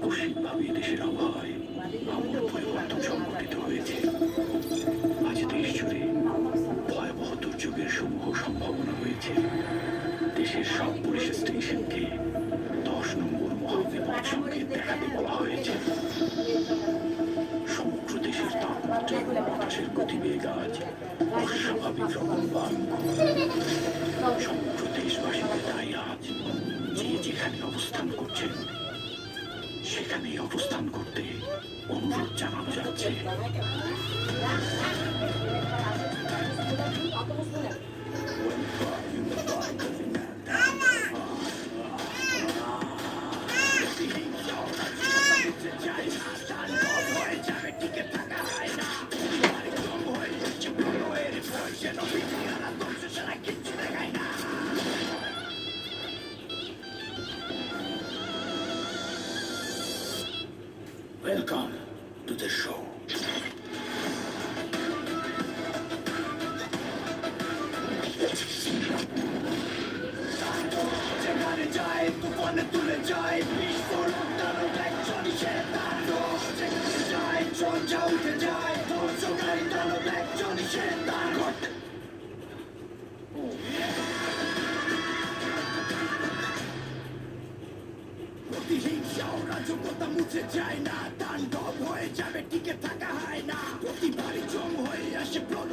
আকস্মিকভাবে দেশের আবহাওয়ায় আমূল পরিবর্তন সংঘটিত হয়েছে। আজ দেশ জুড়ে ভয়াবহ দুর্যোগের সমূহ সম্ভাবনা হয়েছে। দেশের সব পুলিশ স্টেশনকে 10 নম্বর মহাবিপদ সংকেত দেখাতে বলা হয়েছে। সমগ্র দেশের তাপমাত্রা এবং বাতাসের গতিবেগ আজ অস্বাভাবিক রকম ভয়ঙ্কর। সমগ্র দেশবাসীকে তাই আজ যে যেখানে অবস্থান করছেন সেখানেই অবস্থান করতে অনুরোধ জানানো যাচ্ছে। Welcome to the show. যেখানে যায় তুফানে তুলে যায় বিস্ফোরণ দানো একজনই শেতানো যেখানে যায় ঝঞ্ঝা উঠে যায় ধ্বংসকারী দানো একজনই শেতান প্রতিহিংসা ও রাজকতা মুছে যায় না তাণ্ডব হয়ে যাবে টিকে থাকা হয় না প্রতিবারই জম হয়ে আসে প্রলয়